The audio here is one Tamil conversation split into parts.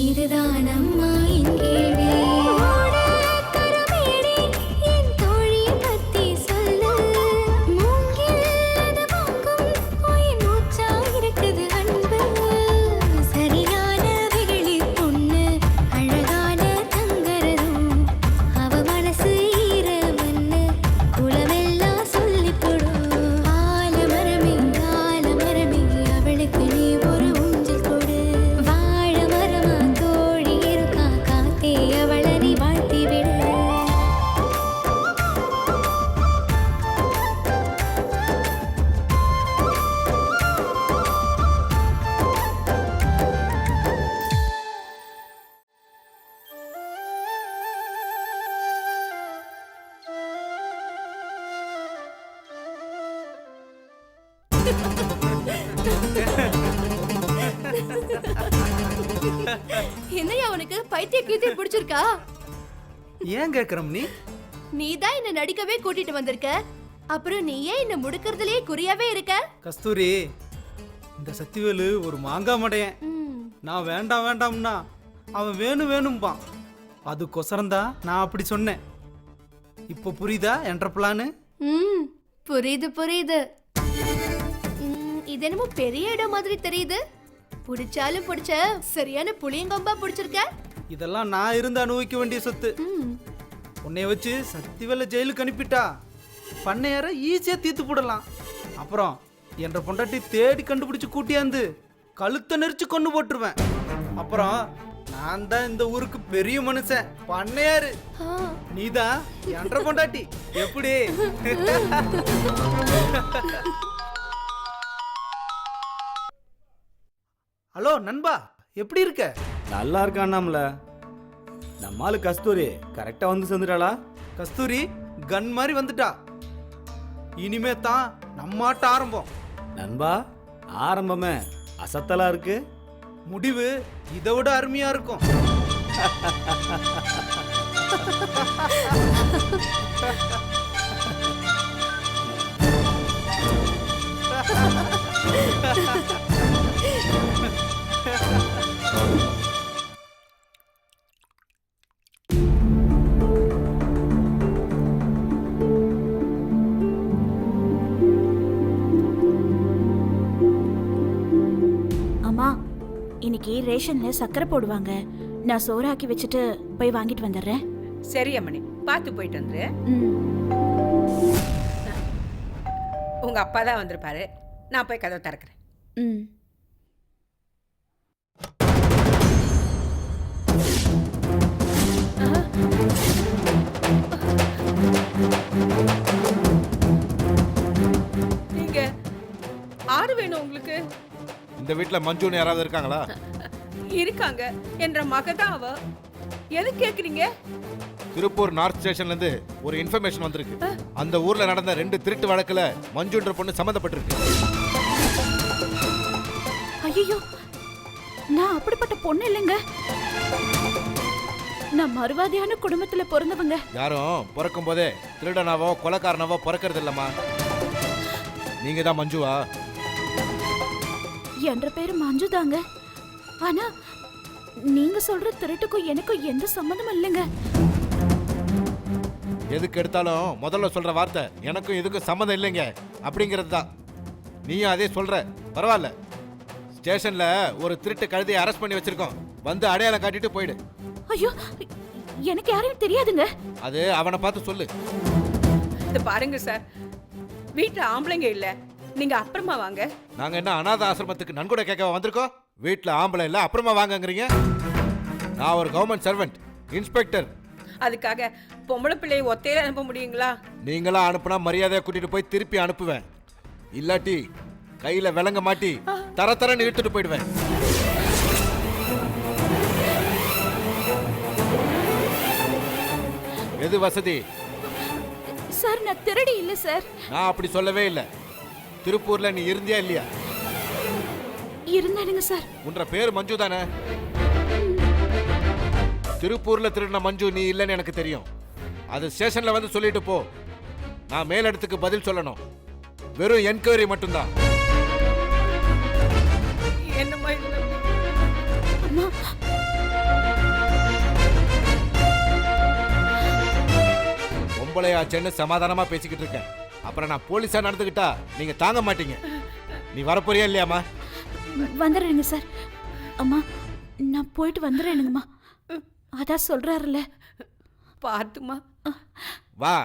இதுதான் அம்மா என் கேள்வி. கரமேடி என் தோழி பத்தி சொல்லு. மூங்கில் அது வாங்கும் உயிர் மூச்சா இருக்குது அன்பு. சரியான வெகுளி பொண்ணு அழகான தங்கரதும். அவ மனசு ஈரமண்ணு குலமெல்லாம் சொல்லிக் கொடு. ஆலமரமே ஆலமரமே அவளுக்கு நீ ஒரு ஊஞ்சல் கொடு. வாழ மரமா தோழி இருக்கா காத்தே அவளை நீ வாழ்த்தி விடு. என்னையா உனக்கு பைத்திய கீத்திய பிடிச்சிருக்கா? ஏன் கேக்குறம் நீ? நீதான் என்ன நடிக்கவே கூட்டிட்டு வந்திருக்க. அப்புறம் நீ ஏன் என்ன முடுக்கறதுலயே குறியாவே இருக்க? கஸ்தூரி, இந்த சத்திவேலு ஒரு மாங்கா மடையன். நான் வேண்டாம் வேண்டாம்னா அவன் வேணும் வேணும்பான். அதுக்கொசரம்தான் நான் அப்படி சொன்னேன். இப்போ புரியுதா என்ற பிளானு? புரியுது புரியுது. இது என்னமோ பெரிய இடம் மாதிரி தெரியுது. புடிச்சாலும் புடிச்ச சரியான புளியங்கொம்பா புடிச்சிருக்க. இதெல்லாம் நான் இருந்து அனுபவிக்க வேண்டிய சொத்து. உன்னைய வச்சு சத்திவேல ஜெயிலுக்கு அனுப்பிட்டா பண்ணையார ஈஸியா தீர்த்து போடலாம். அப்புறம் என்ற பொண்டாட்டி தேடி கண்டுபிடிச்சு கூட்டியாந்து கழுத்தை நெரிச்சு கொண்டு போட்டுருவேன். அப்புறம் நான் தான் இந்த ஊருக்கு பெரிய மனுஷன் பண்ணையாரு. நீதான் என்ற பொண்டாட்டி. எப்படி? ஹலோ நண்பா, எப்படி இருக்க? நல்லா இருக்கான்னாம்ல. நம்ம ஆளு கஸ்தூரி கரெக்டா வந்து சேர்ந்துட்டாளா? கஸ்தூரி கன் மாதிரி வந்துட்டா. இனிமே தான் நம்ம ஆட்ட ஆரம்பம். நண்பா, ஆரம்பமே அசத்தலா இருக்கு. முடிவு இதை விட அருமையா இருக்கும். அம்மா, இன்னைக்கு ரேஷன்ல சக்கரை போடுவாங்க. நான் சோறாக்கி வச்சுட்டு போய் வாங்கிட்டு வந்துடுறேன். சரி அம்மணி, பார்த்து போயிட்டு வந்துரு. உங்க அப்பா தான் வந்திருப்பாரு. நான் போய் கதவை திறக்கிறேன். நீங்க ஆறு வேணும் உங்களுக்கு? இந்த வீட்ல மஞ்சுன்னு யாராவது இருக்காங்களா? இருக்காங்க. என்ற மக தான் அவ. எது கேக்குறீங்க? திருப்பூர் நார்த் ஸ்டேஷன்ல இருந்து ஒரு இன்ஃபர்மேஷன் வந்திருக்கு. அந்த ஊர்ல நடந்த 2 திருட்டு வழக்குல மஞ்சுன்ற பொண்ணு சம்பந்தப்பட்டிருக்கு. ஐயோ, நான் அப்படிப்பட்ட பொண்ணு இல்லைங்க. நான் மறுவாதியான குடும்பத்துல பிறந்தவங்க. யாரும் பிறக்கும் போதே திருடனாவோ கொலைக்காரனாவோ பிறக்கிறது இல்லம்மா. நீங்க தான் மஞ்சுவா? என்ற பேரு மஞ்சு தாங்க. ஆனா நீங்க சொல்ற திருட்டுக்கும் எனக்கும் எந்த சம்பந்தமும் இல்லைங்க. எதுக்கு எடுத்தாலும் முதல்ல சொல்ற வார்த்தை எனக்கும் இதுக்கும் சம்மந்தம் இல்லைங்க அப்படிங்கிறது தான். நீயும் அதே சொல்ற. பரவாயில்ல, ஸ்டேஷன்ல ஒரு திருட்டு கழுதையை அரெஸ்ட் பண்ணி வச்சிருக்கோம். வந்து அடையாளம் காட்டிட்டு போயிடு. ஐயோ, எனக்கு யாரையும் தெரியாதுங்க. அது அவனை பார்த்து சொல்லு. இது பாருங்க சார், வீட்டுல ஆம்பளைங்க இல்ல. நீங்க அப்புறமா வாங்க. நாங்க என்ன அநாத ஆசிரமத்துக்கு நன்கொடை கேட்க வந்திருக்கோம்? வீட்டுல ஆம்பளை இல்ல, அப்புறமா வாங்கங்கிறீங்க. நான் ஒரு கவர்மெண்ட் சர்வெண்ட், இன்ஸ்பெக்டர். அதுக்காக பொம்பளை பிள்ளையை ஒத்தையில அனுப்ப முடியுங்களா? நீங்களா அனுப்புனா மரியாதையை கூட்டிட்டு போய் திருப்பி அனுப்புவேன். இல்லாட்டி கையில விலங்க மாட்டி தரன்னு இழுத்துட்டு போயிடுவேன். எது வசதி? சார், நான் திருடி இல்ல சார். நான் அப்படி சொல்லவே இல்லை. திருப்பூர்ல நீ இருந்தியா இல்லையா? இருந்தானுங்க சார். உன்ற பேரு மஞ்சு தானே? திருப்பூர்ல திருடின மஞ்சு நீ இல்லைன்னு எனக்கு தெரியும். அது ஸ்டேஷன்ல வந்து சொல்லிட்டு போ. நான் மேலிடத்துக்கு பதில் சொல்லணும். வெறும் என்கொயரி மட்டும்தான். என்னம்மா இது? அம்மா, ஆச்சேன்னு சமாதானமா பேசிக்கிட்டு இருக்கேன். அப்புறம் நான் போலீஸா நடந்துக்கிட்டா நீங்க தாங்க மாட்டீங்க. நீ வரப்போறியா இல்லையாம்மா? வந்துடுறேங்க சார். அம்மா நான் போயிட்டு வந்துடுறேனுங்கம்மா. அதான் சொல்றாருல்ல. பார்த்துமா. வா.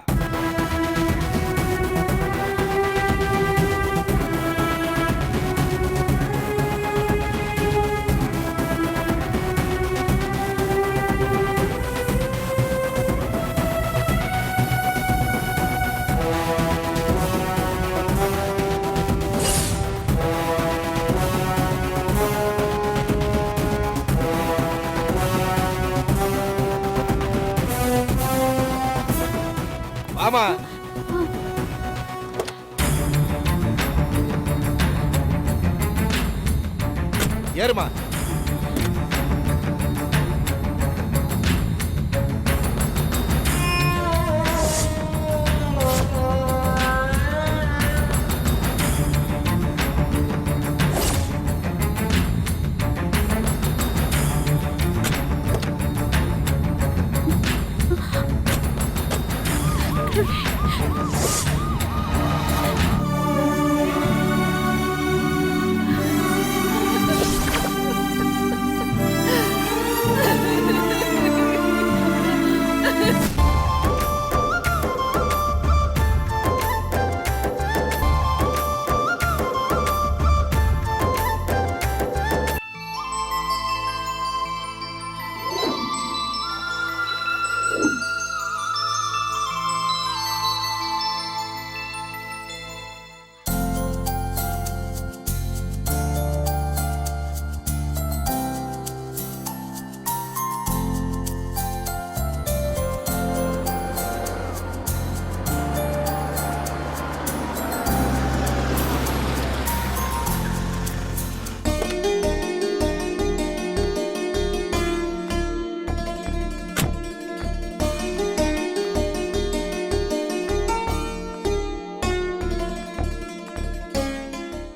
வாமா. ஏறுமா.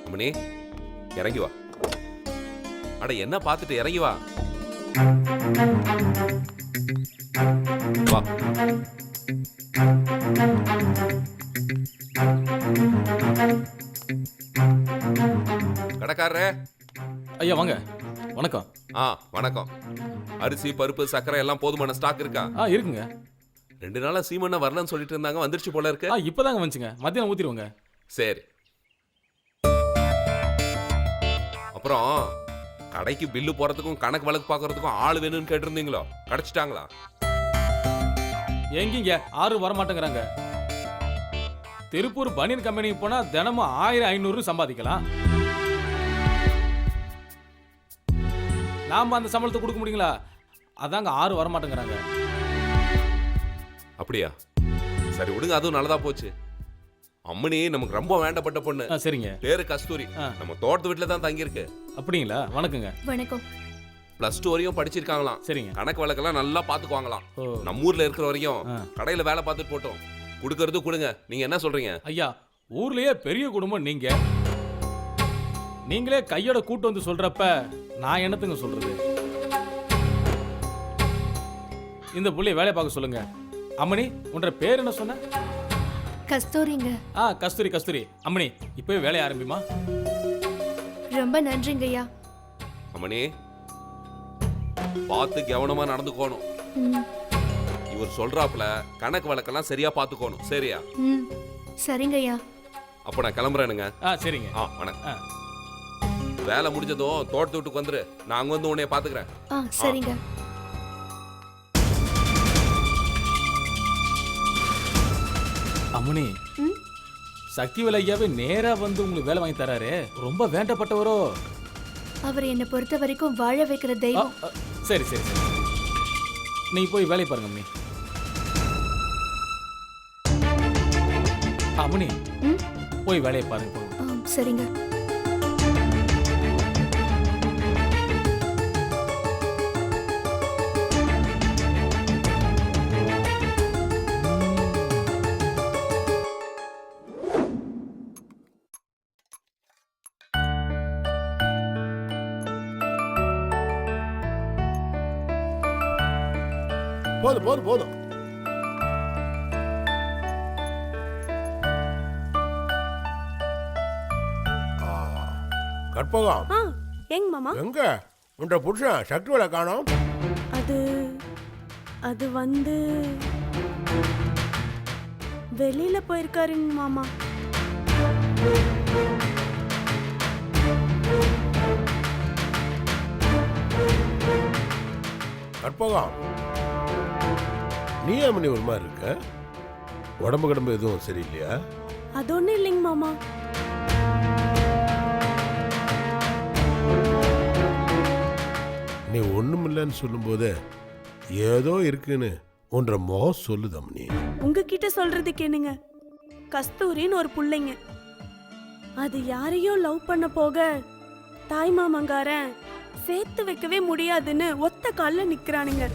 அம்மணி இறங்கி வா. அட என்ன பார்த்துட்டு இறங்கி வா. வா. கடைக்காரரே. ஐயா வாங்க. வணக்கம். வணக்கம். அரிசி பருப்பு சர்க்கரை எல்லாம் போதுமான ஸ்டாக் இருக்கா? இருக்குங்க. 2 நாளா சீமண்ண வரலன்னு சொல்லிட்டு இருந்தாங்க, வந்துருச்சு போல இருக்கு. இப்பதாங்க வந்துச்சுங்க. மத்தியானம் ஊத்திடுவோங்க. சரி. அப்புறம் கடைக்கு பில்லு போறதுக்கும் கணக்கு வழக்கு பார்க்கறதுக்கும் ஆள் வேணும்னு கேட்டிருந்தீங்களோ, கிடைச்சிட்டாங்களா? எங்கீங்க 6 வரமாட்டேங்கிறாங்க. திருப்பூர் பனியன் கம்பெனிக்கு போனா தினமும் 1000-500 சம்பாதிக்கலாம். நாம அந்த சம்பளத்தை கொடுக்க முடியுங்களா? அதாங்க 6 வரமாட்டேங்கிறாங்க. அப்படியா? சரி விடுங்க, அதுவும் நல்லதா போச்சு. அம்மணி நமக்கு ரொம்ப வேண்டப்பட்ட பொண்ணு. சரிங்க. பேரு கஸ்தூரி. நம்ம தோட்டத்து வீட்டுல தான் தங்கி இருக்கு. அப்படிங்களா? வணக்கங்க. வணக்கம். +2 வரையும் படிச்சிருக்காங்களாம். சரிங்க. கணக்கு வழக்கெல்லாம் நல்லா பாத்துக்குவாங்களாம். நம்ம ஊர்ல இருக்கிற வரையும் கடையில வேலை பார்த்துட்டு போட்டோம். கொடுக்கறது கொடுங்க. நீங்க என்ன சொல்றீங்க? ஐயா, ஊர்லயே பெரிய குடும்பம் நீங்க. நீங்களே கையோட கூட்டு வந்து சொல்றப்ப நான் என்னத்துங்க சொல்றது? இந்த புள்ளைய வேலை பார்க்க சொல்லுங்க. அம்மணி, உன்ற பேர் என்ன சொன்ன? கஸ்தூரிங்க. கஸ்தூரி. கஸ்தூரி. அம்மணி, இப்பவே வேலைய ஆரம்பிமா. ரொம்ப நன்றிங்க ஐயா. அம்மணி, பார்த்து கவனமா நடந்துக்கணும். இவர் சொல்றாப்ல கணக்கு வழக்கெல்லாம் சரியா பாத்துக்கணும். சரியா? சரிங்க ஐயா. அப்ப நான் கிளம்புறேனுங்க. சரிங்க. வணக்கம். வேலை முடிஞ்சதும் தோட்டத்து வீட்டுக்கு வந்துரு. நான் அங்க வந்து உன்னைய பாத்துக்கிறேன். சரிங்க. அம்மணி, சக்திவேல் ஐயாவே நேரா வந்து உங்களுக்கு வேலை வாங்கி தராரு. ரொம்ப வேண்டப்பட்டவரோ? அவர் என்னை பொறுத்த வரைக்கும் வாழ வைக்கிற தெய்வம். சரி சரி சரி, நீ போய் வேலையை பாருங்க அம்மணி. அம்மணி, போய் வேலையை பாருங்க. சரிங்க. போதும் போதும் போதும். கற்பகம் எங்க மாமா எங்க உன்ற புருஷன் சக்திவேலை காணோம்? அது அது வந்து வெளியில போயிருக்காருங்க மாமா. கற்பகம், நீ ஏன் மணி ஒரு மாதிரி இருக்க? உடம்பு கிடம்பு எதுவும் சரியில்லையா? அது ஒண்ணும் இல்லைங்க மாமா. நீ ஒண்ணுமில்லைன்னு சொல்லும்போது ஏதோ இருக்குன்னு உன்ற முகம் சொல்லுதம். நீ உங்ககிட்ட சொல்றது கேளுங்க. கஸ்தூரின்னு ஒரு புள்ளைங்க, அது யாரையோ லவ் பண்ண போக தாய் மாமங்காரன் சேர்த்து வைக்கவே முடியாதுன்னு ஒத்த கால்ல நிக்கிறானுங்க.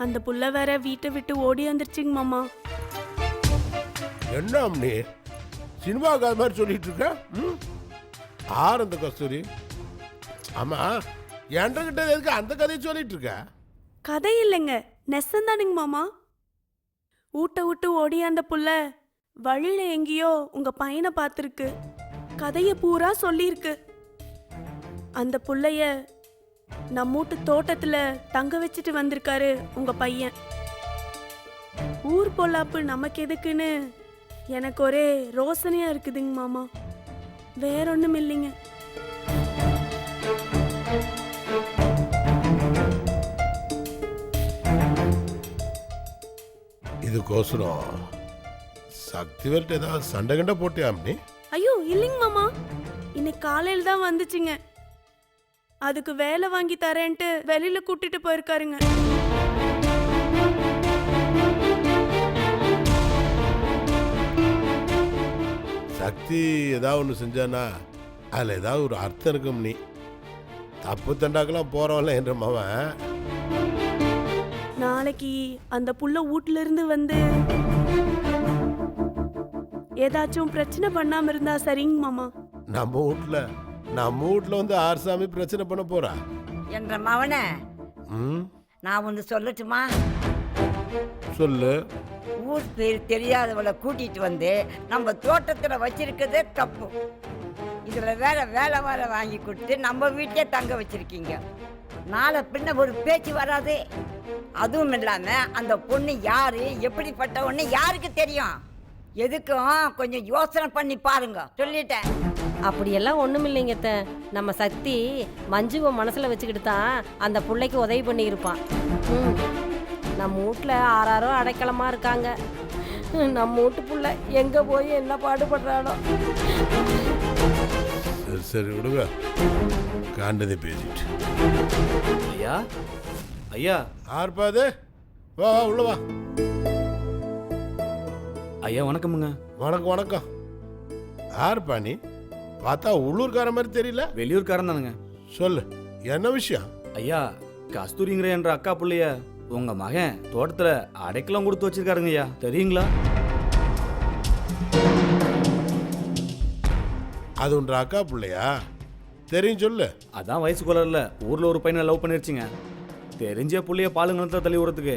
அந்த புள்ள வேற வீட்டை விட்டு ஓடி வந்துருச்சுங்க மாமா. என்ன நீ சினிமாக்கார மாதிரி சொல்லிட்டு இருக்க? ஆர் அந்த கஸ்தூரி? ஆமா, என்கிட்ட எதுக்கு அந்த கதையை சொல்லிட்டு இருக்க? கதை இல்லைங்க, நெசந்தானுங்க மாமா. ஊட்ட விட்டு ஓடி அந்த புள்ள வழியில எங்கேயோ உங்க பையனை பார்த்துருக்கு. கதைய பூரா சொல்லியிருக்கு. அந்த புள்ளைய நம்ம வீட்டு தோட்டத்துல தங்க வச்சுட்டு வந்திருக்காரு உங்க பையன். ஊர் பொல்லாப்பு நமக்கு எதுக்குன்னு எனக்கு ஒரே ரோசனையா இருக்குதுங்க மாமா. வேற ஒண்ணும் இல்லைங்க. இதுக்கோசரம் சக்திவேல்ட்ட ஏதாவது சண்டை கண்ட போட்டியாம் நீ? ஐயோ இல்லைங்க மாமா, இன்னைக்கு காலையில தான் வந்துச்சுங்க. அதுக்கு வேலை வாங்கி தரேன்ட்டு வெளியில கூட்டிட்டு போயிருக்காருங்க. சக்தி ஏதாவது ஒன்று செஞ்சானா அதில் ஏதாவது ஒரு அர்த்தம் இருக்கும். நீ தப்பு தண்டாக்கெல்லாம் போறவன்ல என்ற மவன் நாளைக்கு அந்த புள்ள வீட்ல இருந்து வந்து ஏதாச்சும் பிரச்சனை பண்ணாம இருந்தா சரிங்க மாமா. நம்ம வீட்டில் வந்து ஆர்சாமி பிரச்சனை பண்ண போறா என்ற மவனே, ம் நான் ஒன்று சொல்லட்டுமா? சொல்லு. ஊர் பேர் தெரியாதவளை கூட்டிட்டு வந்து நம்ம தோட்டத்தில் வச்சிருக்கிறதே தப்பு. இதில் வேற வேலை வாங்கி கொடுத்து நம்ம வீட்டிலே தங்க வச்சிருக்கீங்க. நாளை பின்ன ஒரு பேச்சு வராது. அதுவும் இல்லாமல் அந்த பொண்ணு யாரு, எப்படிப்பட்டவன்னு யாருக்கு தெரியும்? எதுக்கும் கொஞ்சம் யோசனை பண்ணி பாருங்க, சொல்லிட்டேன். அப்படியெல்லாம் ஒன்றும் இல்லைங்க அத்தை. நம்ம சக்தி மஞ்சுவை மனசில் வச்சுக்கிட்டு தான் அந்த பிள்ளைக்கு உதவி பண்ணியிருப்பான். நம்ம வீட்டில் ஆறாரோ அடைக்கலமாக இருக்காங்க. நம்ம வீட்டு பிள்ளை எங்கே போய் என்ன பாடுபடுறாளோ. சரி சரி விடுங்க, காண்டதை பேசிட்டு. ஐயா ஐயா ஆர்ப்பாது, வா வா உள்ள வா. ஐயா வணக்கமுங்க. வணக்கம் வணக்கம். ஆர்ப்பா நீ? பார்த்தா உள்ளூர்கார மாதிரி தெரியல. வெளியூர்காரன் தானுங்க. சொல்லு, என்ன விஷயம்? ஐயா, கஸ்தூரிங்கிற என்ற அக்கா புள்ளைய உங்க மகன் தோட்டத்துல அடைக்கலம் கொடுத்து வச்சிருக்காருங்க ஐயா, தெரியுங்களா? அது உன்ற அக்கா பிள்ளையா? தெரியும், சொல்லு. அதான் வயசு குளர்ல ஊர்ல ஒரு பையனை லவ் பண்ணிருச்சுங்க. தெரிஞ்ச புள்ளைய பாலுங்கலத்தை தள்ளி விடுறதுக்கு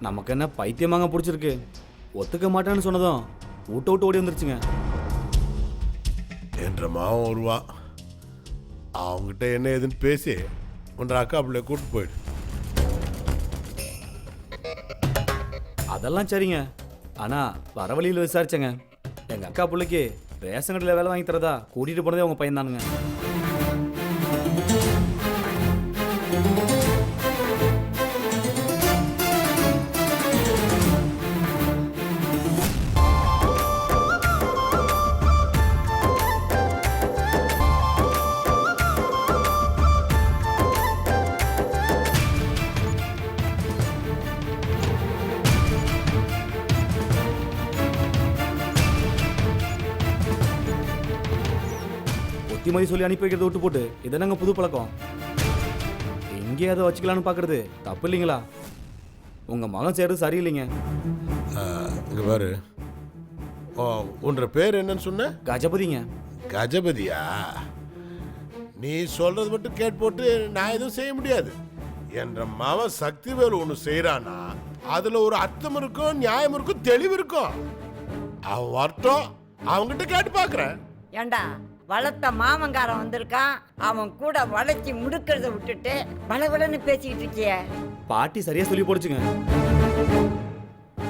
நமக்கு என்ன பைத்தியமாங்க பிடிச்சிருக்கு. ஒத்துக்க மாட்டேன்னு சொன்னதும் விட்டு ஓடி வந்துருச்சுங்க. என்ற மாவன் வருவான், அவங்ககிட்ட என்ன ஏதுன்னு பேசி உன்ற அக்கா பிள்ளைய கூட்டு போயிடு. அதெல்லாம் சரிங்க. ஆனா வர வழியில் விசாரிச்சேங்க, எங்க அக்கா பிள்ளைக்கு ரேஷன் கடையில் வேலை வாங்கி தரதா கூட்டிட்டு போனதே உங்க பையன் தானுங்க. புத்திமதி சொல்லி அனுப்பி வைக்கிறத விட்டு போட்டு இதை நாங்கள் புது பழக்கம் எங்கே அதை வச்சுக்கலான்னு பார்க்கறது தப்பு இல்லைங்களா? உங்க மகன் செய்யறது சரியில்லைங்க. இங்க பாரு, உன்ற பேர் என்னன்னு சொன்ன? கஜபதிங்க. கஜபதியா? நீ சொல்றது மட்டும் கேட்டு போட்டு நான் எதுவும் செய்ய முடியாது. என்ற மவன் சக்திவேல் ஒன்று செய்யறானா அதுல ஒரு அர்த்தம் இருக்கும், நியாயம் இருக்கும், தெளிவு இருக்கும். அவன் வரட்டும், அவங்கிட்ட கேட்டு பாக்குறேன். ஏண்டா வளர்த்த மாமங்காரன் வந்திருக்கான், அவன் கூட வளைச்சி முடுக்கிறத விட்டுட்டு பலபலன்னு பேசிக்கிட்டு இருக்கிய. பாட்டி சரியா சொல்லி போடுச்சுங்க.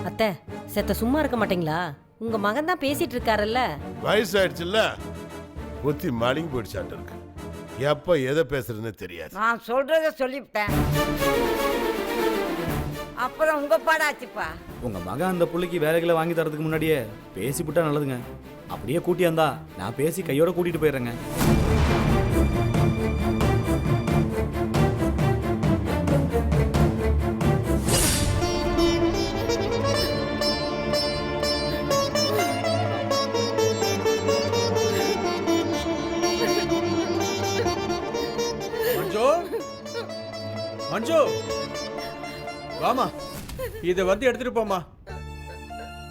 அத்தை செத்த சும்மா இருக்க மாட்டீங்களா? உங்க மகன் தான் பேசிட்டு இருக்காருல்ல. வயசாயிடுச்சுல்ல, புத்தி மடங்கி போயிடுச்சாட்டு இருக்கு. எப்ப எதை பேசுறதுன்னு தெரியாது. நான் சொல்றத சொல்லிவிட்டேன், அப்புறம் உங்க பாடாச்சுப்பா. உங்க மகன் அந்த புள்ளைக்கு வேலைகளை வாங்கி தரதுக்கு முன்னாடியே பேசிவிட்டா நல்லதுங்க. அப்படியே கூட்டியாந்தா நான் பேசி கையோட கூட்டிட்டு போயிடுறேங்க. மஞ்சு, மஞ்சு வாமா, இதை வந்து எடுத்துட்டு போமா.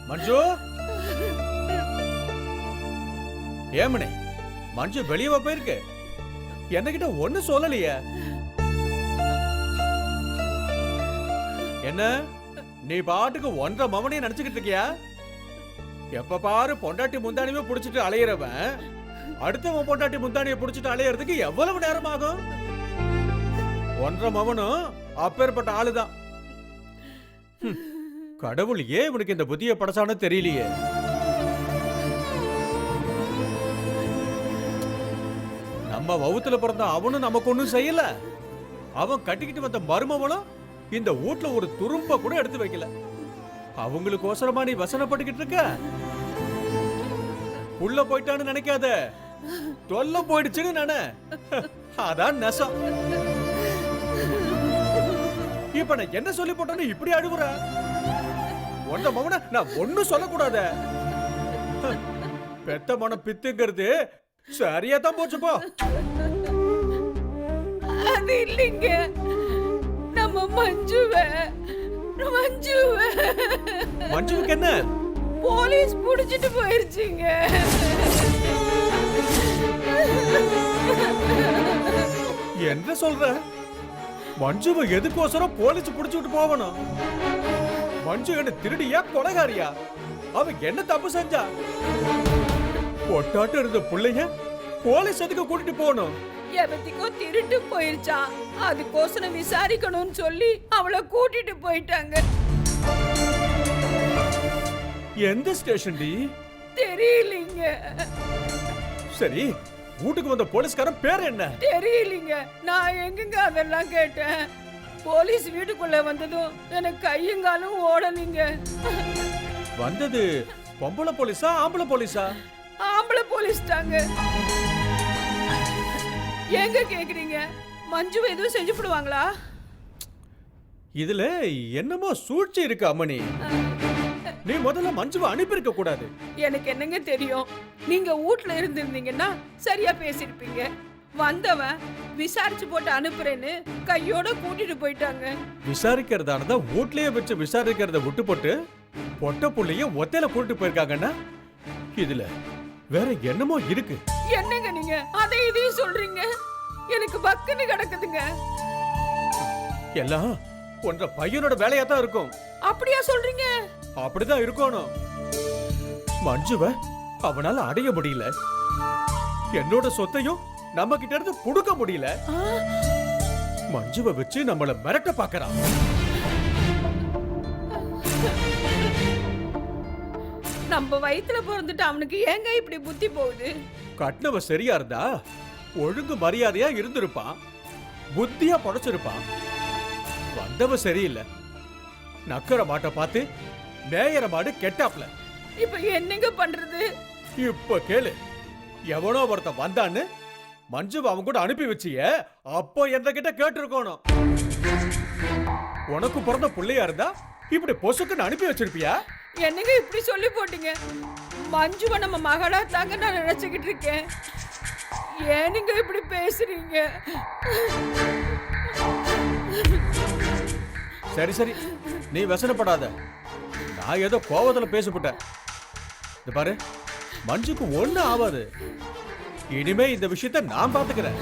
மஞ்சு, ஏமனே மஞ்சு வெளியே போயிருக்கு, என்கிட்ட ஒண்ணு சொல்லலையே. என்ன நீ பாட்டுக்கு 1.5 மவனையும் நினைச்சுக்கிட்டு இருக்கியா? எப்ப பாரு பொண்டாட்டி முந்தானியவே புடிச்சிட்டு அலையிறவன் அடுத்தவன் பொண்டாட்டி முந்தானியை புடிச்சிட்டு அலையறதுக்கு எவ்வளவு நேரம் ஆகும்? 1.5 மவனும் அப்பேற்பட்ட ஆளுதான். கடவுள் ஏன் இவனுக்கு இந்த புத்திய படைச்சானு தெரியலையே. நம்ம வவுத்துல பிறந்த அவனும் நமக்கு ஒண்ணும் செய்யல. அவன் கட்டிக்கிட்டு வந்த மருமவனும் இந்த வீட்ல ஒரு துரும்ப கூட எடுத்து வைக்கல. அவங்களுக்கு அவசரமா நீ வசனப்பட்டுக்கிட்டு இருக்க. உள்ள போயிட்டான்னு நினைக்காத, தொல்ல போயிடுச்சுன்னு நானு. அதான் நெசம். இப்ப நான் என்ன சொல்லி போட்டேன்னு இப்படி அழுகுற? ஒன்ற மவன நான் ஒண்ணும் சொல்லக்கூடாத. பெத்த மனம் பித்துங்கிறது சரியா தான் போச்சு போ. அது இல்லைங்க, நம்ம மஞ்சுவுக்கு என்ன? போலீஸ் புடிச்சிட்டு போயிருச்சுங்க. என்ன சொல்ற? மஞ்சுவை எதுக்கோசரம் போலீஸ் புடிச்சுட்டு போகணும்? மஞ்சு என்ன திருடியா கொலைகாரியா? அவ என்ன தப்பு செஞ்சா? பொட்டாட்டு இருந்த பிள்ளைங்க போலீஸ் எதுக்கு கூட்டிட்டு போகணும்? எவத்திக்கோ திருட்டு போயிருச்சான், அதுக்கோசரம் விசாரிக்கணும்னு சொல்லி அவளை கூட்டிட்டு போயிட்டாங்க. எந்த ஸ்டேஷன் டி? தெரியலீங்க. சரி, வீட்டுக்கு வந்த போலீஸ்காரன் பேர் என்ன? தெரியலீங்க, நான் எங்கங்க அதெல்லாம் கேட்டேன். போலீஸ் வீட்டுக்குள்ள வந்ததும் எனக்கு கையங்காலும் ஓடலீங்க. வந்தது பொம்பளை போலீஸா ஆம்பளை போலீஸா? ஆம்பளை போலீஸ் தாங்க. எங்க கேக்குறீங்க? மஞ்சு எதுவும் செஞ்சு போடுவாங்களா? இதுல என்னமோ சூழ்ச்சி இருக்கு அம்மணி. நீ முதல்ல மஞ்சுவை அனுப்பியிருக்க கூடாது. எனக்கு என்னங்க தெரியும்? நீங்க வீட்ல இருந்திருந்தீங்கன்னா சரியா பேசிருப்பீங்க. வந்தவன் விசாரிச்சு போட்டு அனுப்புறேன்னு கையோட கூட்டிட்டு போயிட்டாங்க. விசாரிக்கிறதானதா வீட்லயே வச்சு விசாரிக்கிறத விட்டு போட்டு பொட்ட புள்ளைய ஒத்தையில கூட்டிட்டு போயிருக்காங்கன்னா இதுல வேற என்னமோ இருக்கு. என்னங்க நீங்க அதை இதையும் சொல்றீங்க? எனக்கு பக்குன்னு கிடக்குதுங்க. எல்லாம் ஒன்ற பையனோட வேலையா தான் இருக்கும். அப்படியா சொல்றீங்க? அப்படிதான் இருக்கணும். மஞ்சுவ அவனால அடைய முடியல, என்னோட சொத்தையும் நம்ம கிட்ட இருந்து புடுக்க முடியல. மஞ்சுவை வச்சு நம்மள மிரட்ட பாக்குறான். நம்ம வயித்துல பிறந்துட்டு அவனுக்கு ஏங்க இப்படி புத்தி போகுது? கட்டினவ சரியா இருந்தா ஒழுங்கு மரியாதையா இருந்திருப்பான், புத்தியா படைச்சிருப்பான். வந்தவ சரியில்லை, நக்கற மாட்ட பார்த்து மேயற மாடு கெட்டாப்ல. இப்ப என்னங்க பண்றது? இப்ப கேளு, எவனோ ஒருத்தன் வந்தான்னு மஞ்சுவை அவன் கூட அனுப்பி வச்சிய, அப்போ எந்த கிட்ட கேட்டு இருக்கணும். உனக்கு பிறந்த புள்ளையா இருந்தா இப்படி பொசுக்குன்னு அனுப்பி வச்சிருப்பியா? என்னங்க இப்படி சொல்லி போட்டீங்க? மஞ்சுவை நம்ம மகளா தாங்க நான் நினைச்சுக்கிட்டு இருக்கேன். ஏனுங்க இப்படி பேசுறீங்க? சரி சரி, நீ வசனப்படாத. நான் ஏதோ கோவத்துல பேசப்பட்டேன். இது பாரு, மஞ்சுக்கு ஒண்ணு ஆகாது. இனிமே இந்த விஷயத்தை நான் பாத்துக்கிறேன்.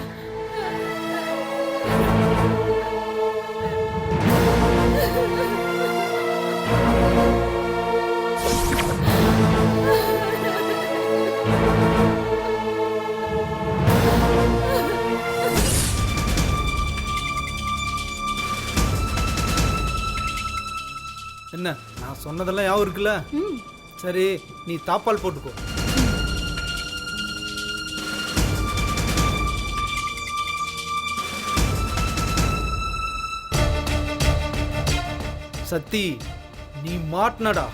நான் சொன்னதெல்லாம் ஞாபகம் இருக்குல்ல? சரி, நீ தாப்பால் போட்டுக்கோ. சத்தி, நீ மாட்டினடா.